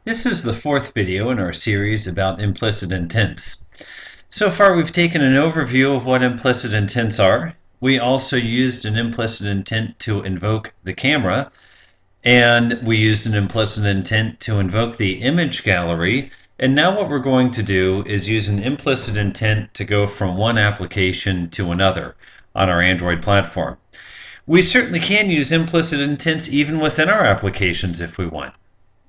This is the fourth video in our series about implicit intents. So far we've taken an overview of what implicit intents are. We also used an implicit intent to invoke the camera, and we used an implicit intent to invoke the image gallery. And now what we're going to do is use an implicit intent to go from one application to another on our Android platform. We certainly can use implicit intents even within our applications if we want.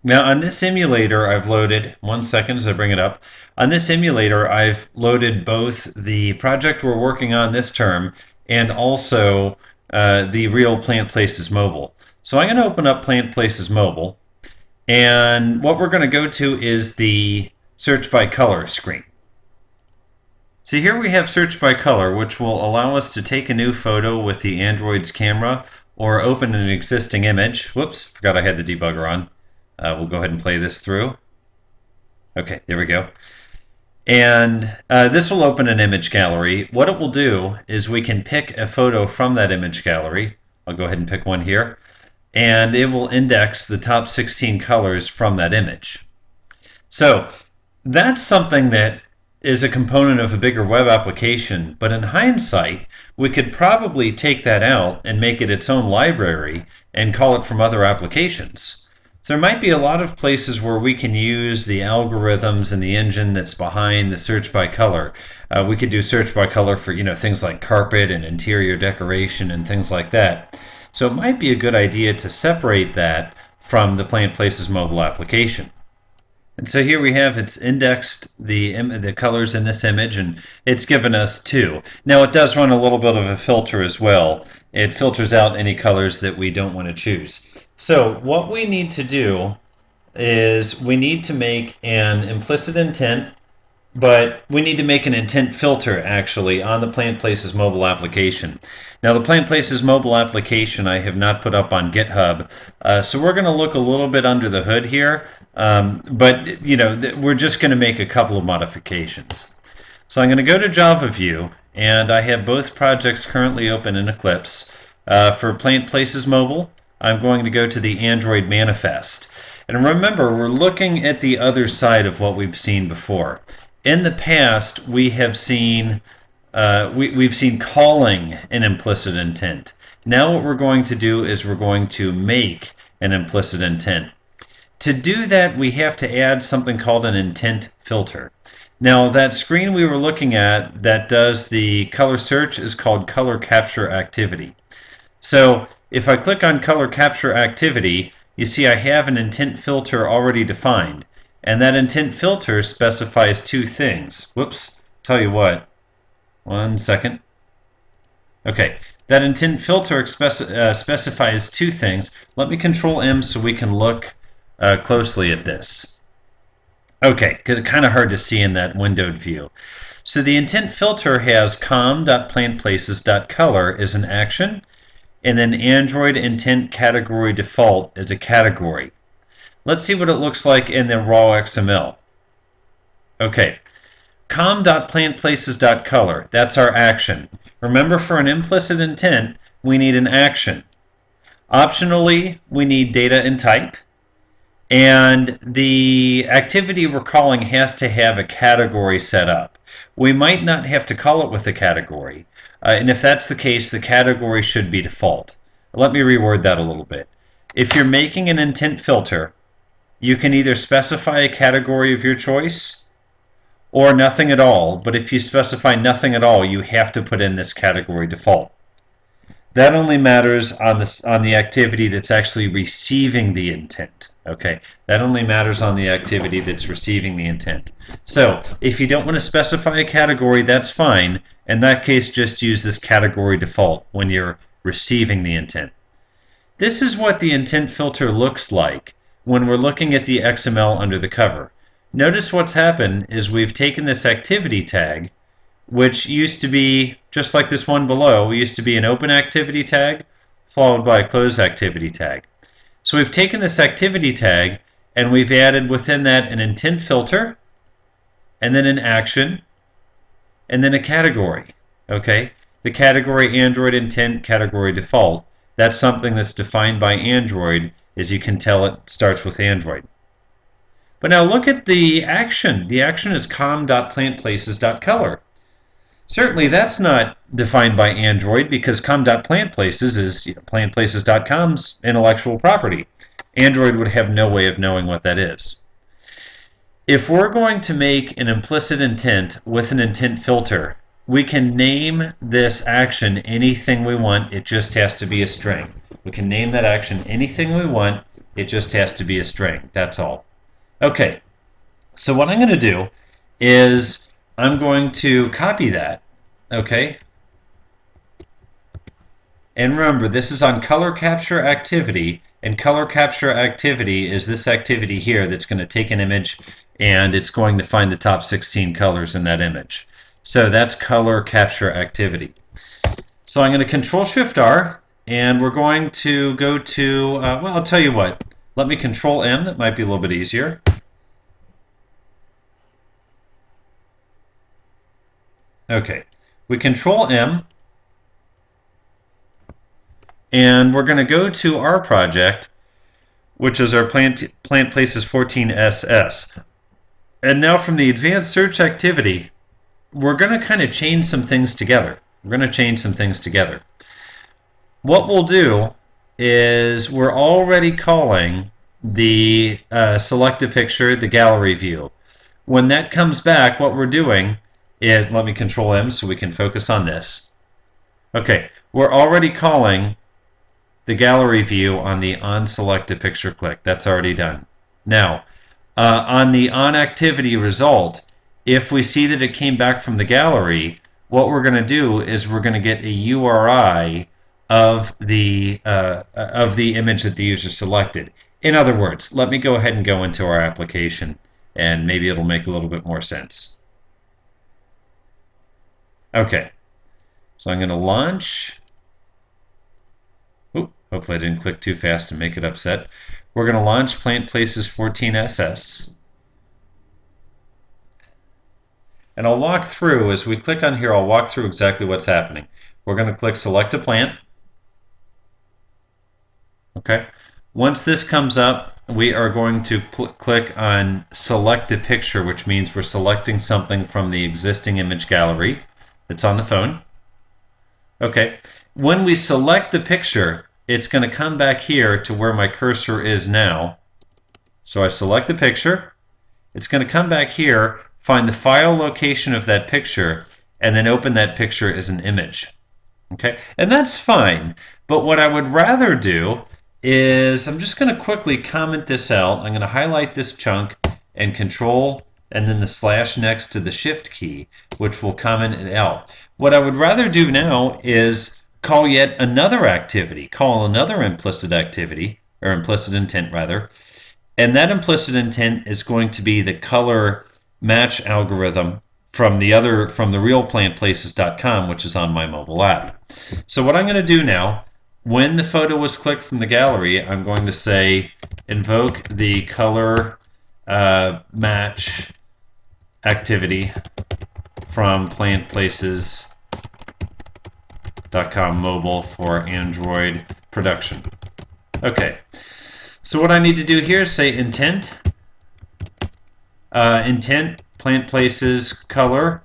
Now on this emulator I've loaded, 1 second as I bring it up, on this emulator I've loaded both the project we're working on this term and also the real Plant Places mobile. So I'm going to open up Plant Places mobile, and what we're going to go to is the search by color screen. So here we have search by color, which will allow us to take a new photo with the Android's camera or open an existing image. Whoops, forgot I had the debugger on. We'll go ahead and play this through. Okay, there we go. And this will open an image gallery. What it will do is we can pick a photo from that image gallery. I'll go ahead and pick one here. And it will index the top 16 colors from that image. So that's something that is a component of a bigger web application, but in hindsight, we could probably take that out and make it its own library and call it from other applications. So there might be a lot of places where we can use the algorithms and the engine that's behind the search by color. We could do search by color for things like carpet and interior decoration and things like that. So it might be a good idea to separate that from the Plant Places mobile application. And so here we have, it's indexed the colors in this image, and it's given us 2. Now it does run a little bit of a filter as well. It filters out any colors that we don't want to choose. So what we need to do is we need to make an implicit intent, but we need to make an intent filter actually on the Plant Places mobile application. Now the Plant Places mobile application I have not put up on GitHub, so we're going to look a little bit under the hood here, but we're just going to make a couple of modifications. So I'm going to go to Java View, and I have both projects currently open in Eclipse. For Plant Places mobile, I'm going to go to the Android manifest. And remember, we're looking at the other side of what we've seen before. In the past, we have seen we've seen calling an implicit intent. Now what we're going to do is we're going to make an implicit intent. To do that, we have to add something called an intent filter. Now that screen we were looking at that does the color search is called color capture activity. So if I click on color capture activity, you see I have an intent filter already defined. And that intent filter specifies 2 things. Whoops, tell you what. 1 second. Okay, that intent filter specifies 2 things. Let me Control M so we can look closely at this. Okay, because it's kind of hard to see in that windowed view. So the intent filter has com.plantplaces.color as an action, and then Android intent category default as a category. Let's see what it looks like in the raw XML. Okay, com.plantplaces.color, that's our action. Remember, for an implicit intent, we need an action. Optionally, we need data and type. And the activity we're calling has to have a category set up. We might not have to call it with a category. And if that's the case, the category should be default. Let me reword that a little bit. If you're making an intent filter, you can either specify a category of your choice or nothing at all. But if you specify nothing at all, you have to put in this category default. That only matters on the activity that's actually receiving the intent. Okay, that only matters on the activity that's receiving the intent. So if you don't want to specify a category, that's fine. In that case, just use this category default when you're receiving the intent. This is what the intent filter looks like when we're looking at the XML under the cover. Notice what's happened is we've taken this activity tag, which used to be, just like this one below, used to be an open activity tag followed by a close activity tag. So we've taken this activity tag and we've added within that an intent filter, and then an action, and then a category. Okay, the category Android intent category default, that's something that's defined by Android. As you can tell, it starts with Android. But now look at the action. The action is com.plantplaces.color. Certainly that's not defined by Android because com.plantplaces is plantplaces.com's intellectual property. Android would have no way of knowing what that is. If we're going to make an implicit intent with an intent filter, we can name this action anything we want. It just has to be a string. We can name that action anything we want. It just has to be a string. That's all. Okay, so what I'm going to do is I'm going to copy that. Okay, and remember, this is on color capture activity, and color capture activity is this activity here that's going to take an image and it's going to find the top 16 colors in that image. So that's color capture activity. So I'm going to Control-Shift-R, and we're going to go to, well, I'll tell you what. Let me Control-M, that might be a little bit easier. Okay, we Control-M, and we're going to go to our project, which is our Plant Places 14 SS. And now from the advanced search activity, we're going to kind of chain some things together. We're going to chain some things together. What we'll do is we're already calling the select a picture, the gallery view. When that comes back, what we're doing is, let me Control-M so we can focus on this. Okay, we're already calling the gallery view on the on select a picture click. That's already done. Now, on the on activity result, if we see that it came back from the gallery, what we're going to do is we're going to get a URI of the image that the user selected. In other words, let me go ahead and go into our application, and maybe it'll make a little bit more sense. Okay, so I'm going to launch. Ooh, hopefully I didn't click too fast and make it upset. We're going to launch Plant Places 14 SS. And I'll walk through, as we click on here, I'll walk through exactly what's happening. We're going to click Select a Plant. Okay. Once this comes up, we are going to click on Select a Picture, which means we're selecting something from the existing image gallery that's on the phone. Okay. When we select the picture, it's going to come back here to where my cursor is now. So I select the picture. It's going to come back here, find the file location of that picture, and then open that picture as an image. Okay, and that's fine. But what I would rather do is I'm just going to quickly comment this out. I'm going to highlight this chunk and Control and then the slash next to the Shift key, which will comment it out. What I would rather do now is call yet another activity, call another implicit activity, or implicit intent rather, and that implicit intent is going to be the color match algorithm from the real plantplaces.com, which is on my mobile app. So what I'm going to do now, when the photo was clicked from the gallery, I'm going to say invoke the color match activity from plantplaces.com mobile for Android production. Okay, so what I need to do here is say intent, Plant Places color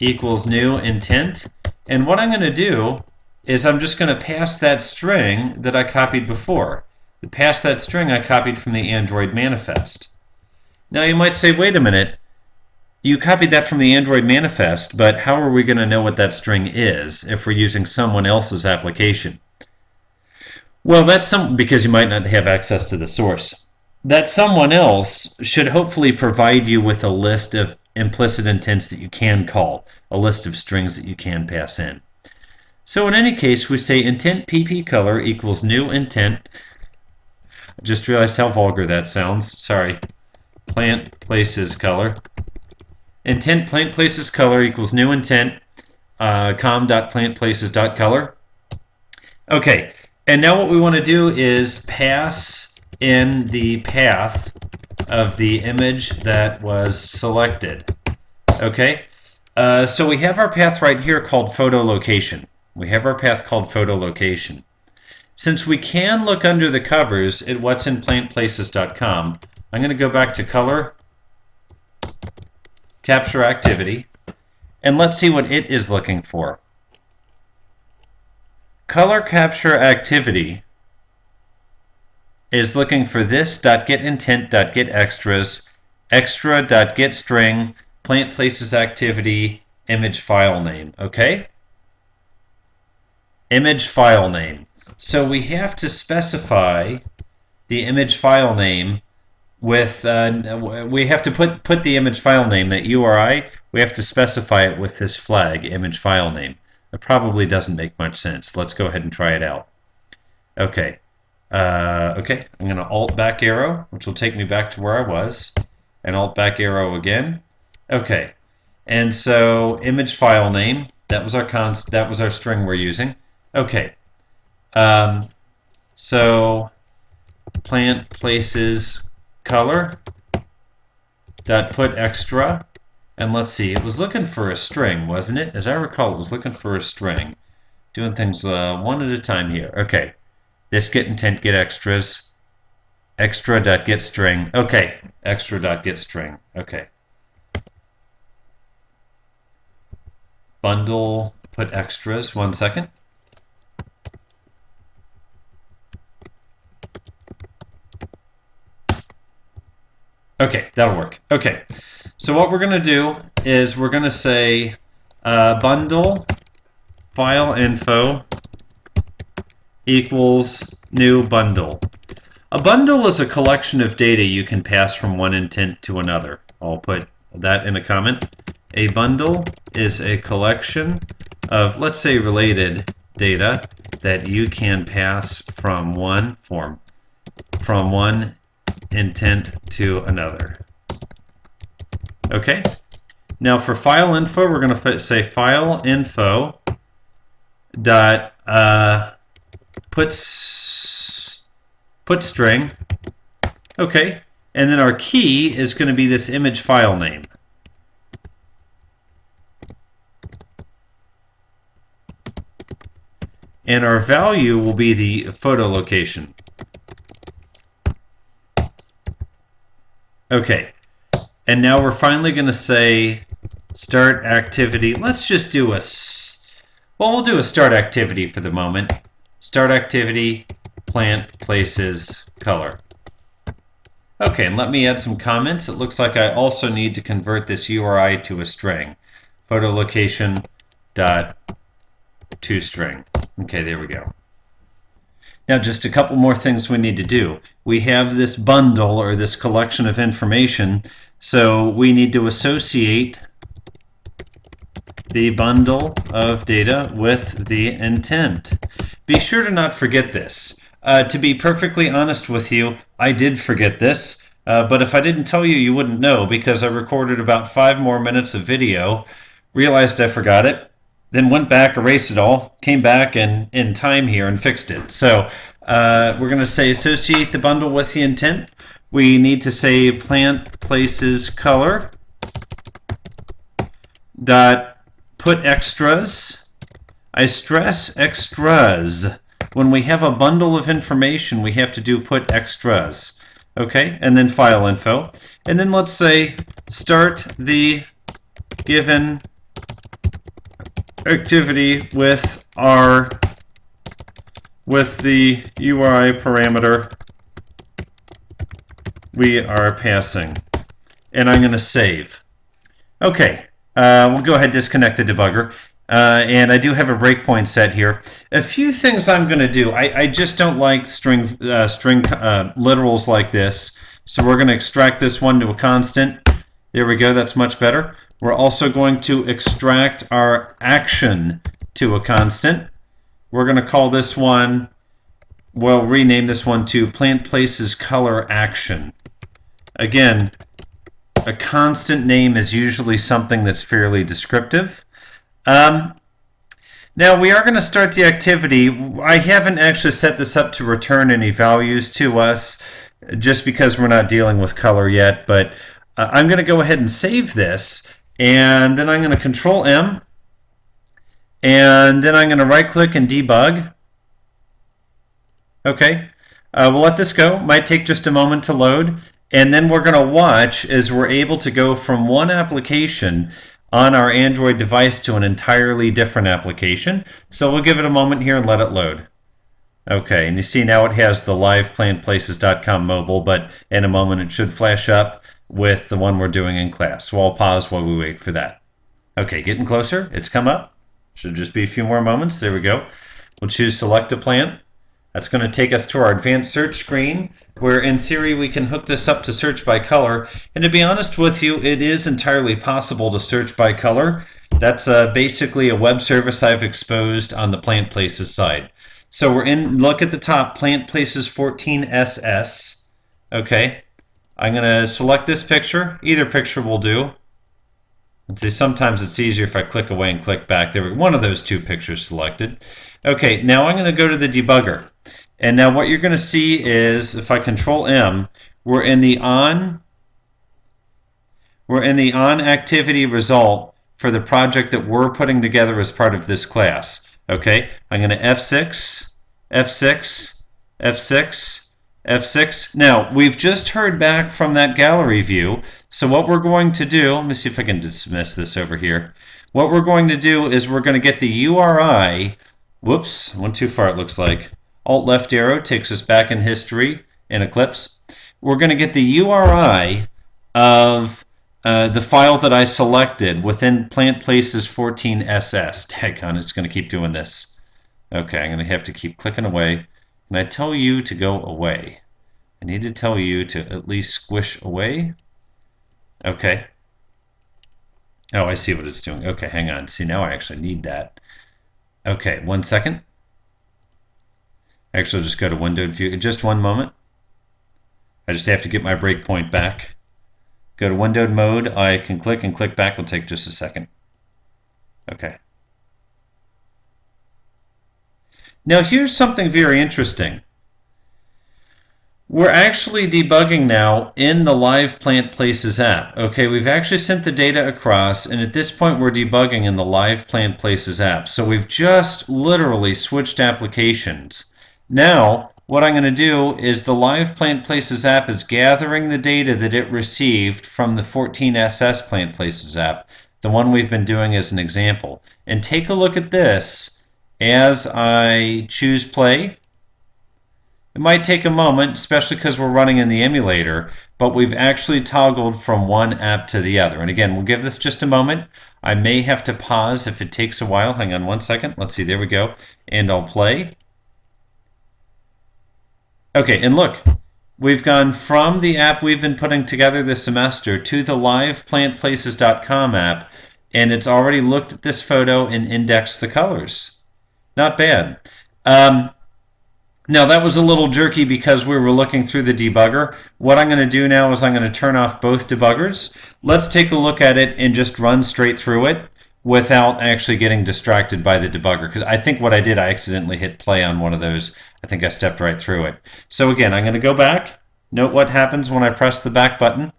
equals new intent, and what I'm going to do is I'm just going to pass that string that I copied before. Pass that string I copied from the Android manifest. Now you might say, wait a minute, you copied that from the Android manifest, but how are we going to know what that string is if we're using someone else's application? Well, that's because you might not have access to the source. That someone else should hopefully provide you with a list of implicit intents that you can call, a list of strings that you can pass in. So in any case, we say intent pp color equals new intent. I just realized how vulgar that sounds. Sorry. Plant Places color. Intent Plant Places color equals new intent com.plantplaces.color. Okay, and now what we want to do is pass in the path of the image that was selected. Okay, so we have our path right here called photo location. We have our path called photo location. Since we can look under the covers at what's in plantplaces.com, I'm going to go back to color capture activity, and let's see what it is looking for. Color capture activity is looking for this .getIntent.getExtras, extra.getString, plant places activity, image file name. Okay? Image file name. So we have to specify the image file name with, we have to put the image file name, that URI, we have to specify it with this flag, image file name. It probably doesn't make much sense. Let's go ahead and try it out. Okay. Okay, I'm going to Alt back arrow, which will take me back to where I was, and Alt back arrow again. Okay, and so image file name, that was our string we're using. Okay, so plant places color dot put extra, and let's see, it was looking for a string, wasn't it? As I recall, it was looking for a string. Doing things one at a time here. Okay. This get intent get extras, extra.getString. Okay, extra.getString. Okay. Bundle put extras. 1 second. Okay, that'll work. Okay, so what we're going to do is we're going to say bundle file info equals new bundle. A bundle is a collection of data you can pass from one intent to another. I'll put that in a comment. A bundle is a collection of, let's say, related data that you can pass from one intent to another. Okay? Now for file info, we're going to say file info dot put string. Okay, and then our key is going to be this image file name. And our value will be the photo location. Okay, and now we're finally going to say start activity. Let's just do we'll do a start activity for the moment. Start activity, plant places color. Okay, and let me add some comments. It looks like I also need to convert this URI to a string. Photo location dot toString. Okay, there we go. Now just a couple more things we need to do. We have this bundle, or this collection of information, so we need to associate the bundle of data with the intent. Be sure to not forget this. To be perfectly honest with you, I did forget this, but if I didn't tell you, you wouldn't know, because I recorded about 5 more minutes of video, realized I forgot it, then went back, erased it all, came back in time here and fixed it. So we're going to say associate the bundle with the intent. We need to say plant places color dot put extras. I stress extras. When we have a bundle of information, we have to do put extras. Okay, and then file info. And then let's say start the given activity with the URI parameter we are passing. And I'm going to save. Okay, we'll go ahead and disconnect the debugger. And I do have a breakpoint set here. A few things I'm going to do. I just don't like string literals like this. So we're going to extract this one to a constant. There we go. That's much better. We're also going to extract our action to a constant. We're going to call this one, we'll rename this one to plant places color action. Again, a constant name is usually something that's fairly descriptive. Now we are going to start the activity. I haven't actually set this up to return any values to us just because we're not dealing with color yet, but I'm going to go ahead and save this, and then I'm going to Control M, and then I'm going to right click and debug. Okay, we'll let this go. Might take just a moment to load, And then we're going to watch as we're able to go from one application on our Android device to an entirely different application. So we'll give it a moment here and let it load. Okay, and you see now it has the live plantedplaces.com mobile, but in a moment it should flash up with the one we're doing in class. So I'll pause while we wait for that. Okay, getting closer. It's come up. Should just be a few more moments. There we go. We'll choose select a plant. That's going to take us to our advanced search screen, where in theory we can hook this up to search by color. And to be honest with you, it is entirely possible to search by color. That's basically a web service I've exposed on the Plant Places side. So we're in, look at the top, Plant Places 14SS. Okay, I'm going to select this picture. Either picture will do. Let's see, sometimes it's easier if I click away and click back. There we go. One of those two pictures selected. Okay, now I'm going to go to the debugger. And now what you're going to see is, if I Control M, we're in the on activity result for the project that we're putting together as part of this class. Okay, I'm going to F6, F6, F6, F6. Now, we've just heard back from that gallery view, so what we're going to do, let me see if I can dismiss this over here. What we're going to do is we're going to get the URI, whoops, went too far it looks like. Alt left arrow takes us back in history in Eclipse. We're going to get the URI of the file that I selected within Plant Places 14SS. Daggone, it's going to keep doing this. Okay, I'm going to have to keep clicking away. And I tell you to go away. I need to tell you to at least squish away. Okay. Oh, I see what it's doing. Okay, hang on. See, now I actually need that. Okay, 1 second. Actually, I'll just go to windowed view. Just one moment. I just have to get my breakpoint back. Go to windowed mode. I can click and click back. It'll take just a second. Okay. Now here's something very interesting. We're actually debugging now in the Live Plant Places app. Okay, we've actually sent the data across, and at this point we're debugging in the Live Plant Places app. So we've just literally switched applications. Now, what I'm going to do is the Live Plant Places app is gathering the data that it received from the 14SS Plant Places app, the one we've been doing as an example. And take a look at this as I choose play. It might take a moment, especially because we're running in the emulator, but we've actually toggled from one app to the other. And again, we'll give this just a moment. I may have to pause if it takes a while. Hang on 1 second. Let's see, there we go. And I'll play. Okay, and look, we've gone from the app we've been putting together this semester to the live plantplaces.com app, and it's already looked at this photo and indexed the colors. Not bad. Now that was a little jerky because we were looking through the debugger. What I'm going to do now is I'm going to turn off both debuggers. Let's take a look at it and just run straight through it without actually getting distracted by the debugger, because I think what I did, I accidentally hit play on one of those. I think I stepped right through it. So again, I'm going to go back. Note what happens when I press the back button.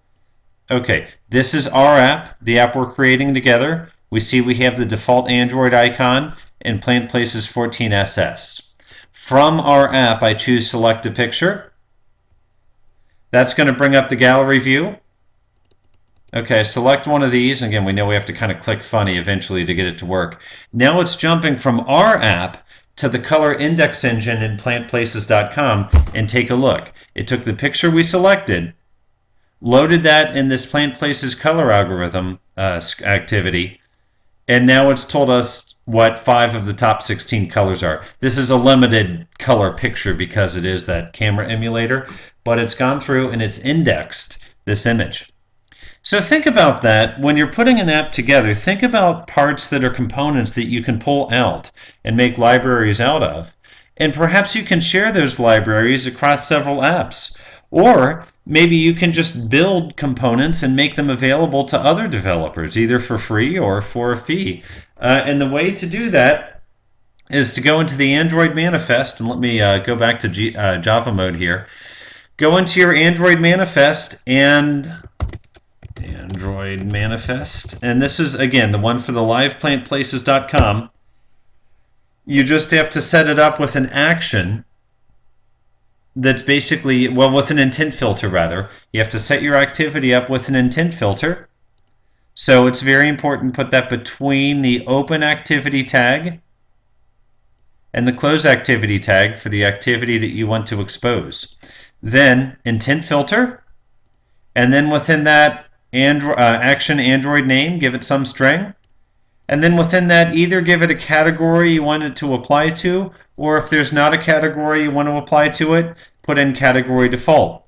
Okay, this is our app, the app we're creating together. We see we have the default Android icon and Plant Places 14SS. From our app, I choose select a picture. That's going to bring up the gallery view. Okay, select one of these. Again, we know we have to kind of click funny eventually to get it to work. Now it's jumping from our app to the color index engine in plantplaces.com, and take a look. It took the picture we selected, loaded that in this Plant Places color algorithm activity, and now it's told us what 5 of the top 16 colors are. This is a limited color picture because it is that camera emulator, but it's gone through and it's indexed this image. So think about that. When you're putting an app together, think about parts that are components that you can pull out and make libraries out of. And perhaps you can share those libraries across several apps. Or maybe you can just build components and make them available to other developers, either for free or for a fee. And the way to do that is to go into the Android manifest, and let me go back to Java mode here. Go into your Android manifest and Android manifest, and this is again the one for the liveplantplaces.com. You just have to set it up with an action, that's basically, well, with an intent filter rather. You have to set your activity up with an intent filter. So it's very important to put that between the open activity tag and the close activity tag for the activity that you want to expose. Then intent filter, and then within that action Android name, give it some string. And then within that, either give it a category you want it to apply to, or if there's not a category you want to apply to it, put in category default.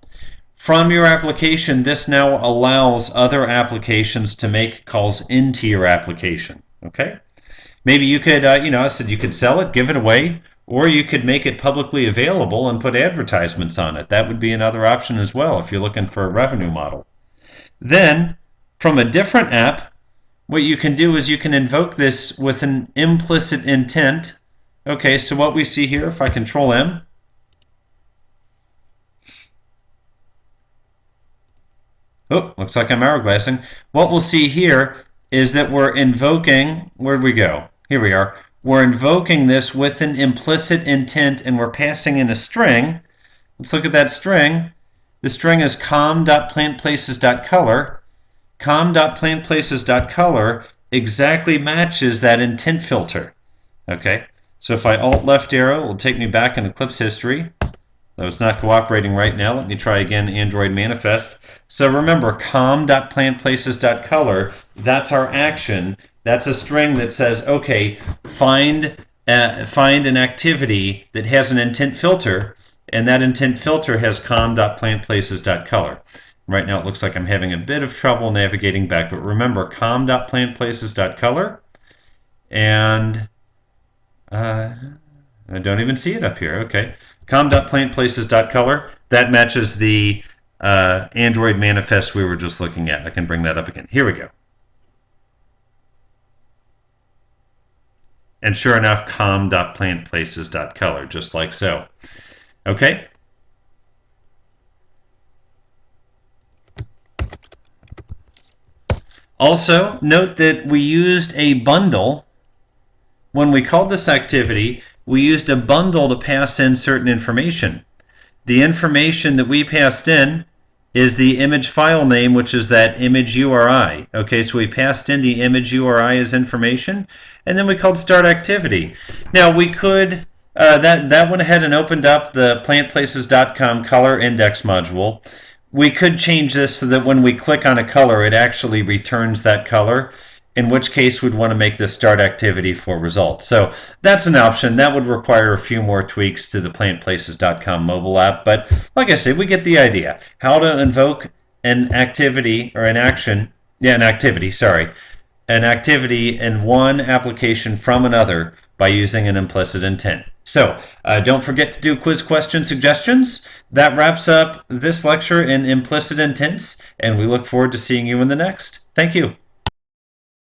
From your application, this now allows other applications to make calls into your application. Okay? Maybe you could, I said you could sell it, give it away, or you could make it publicly available and put advertisements on it. That would be another option as well if you're looking for a revenue model. Then, from a different app, what you can do is you can invoke this with an implicit intent. Okay, so what we see here, if I control M, oh, looks like I'm hourglassing. What we'll see here is that we're invoking, where'd we go? Here we are. We're invoking this with an implicit intent and we're passing in a string. Let's look at that string. The string is com.plantplaces.color. com.plantplaces.color exactly matches that intent filter. Okay, so if I alt left arrow, it will take me back in Eclipse history. Though it's not cooperating right now, let me try again Android manifest. So remember, com.plantplaces.color, that's our action. That's a string that says, okay, find an activity that has an intent filter, and that intent filter has com.plantplaces.color. Right now it looks like I'm having a bit of trouble navigating back, but remember, com.plantplaces.color, and I don't even see it up here. Okay. com.plantplaces.color. That matches the Android manifest we were just looking at. I can bring that up again. Here we go. And sure enough, com.plantplaces.color, just like so. Okay. Also, note that we used a bundle. When we called this activity, we used a bundle to pass in certain information. The information that we passed in is the image file name, which is that image URI. Okay, so we passed in the image URI as information, and then we called start activity. Now we could, that went ahead and opened up the plantplaces.com color index module. We could change this so that when we click on a color, it actually returns that color, in which case we'd want to make this start activity for results. So that's an option. That would require a few more tweaks to the plantplaces.com mobile app. But like I said, we get the idea. How to invoke an activity or an action, an activity in one application from another by using an implicit intent. So don't forget to do quiz question suggestions. That wraps up this lecture in implicit intents, and we look forward to seeing you in the next. Thank you.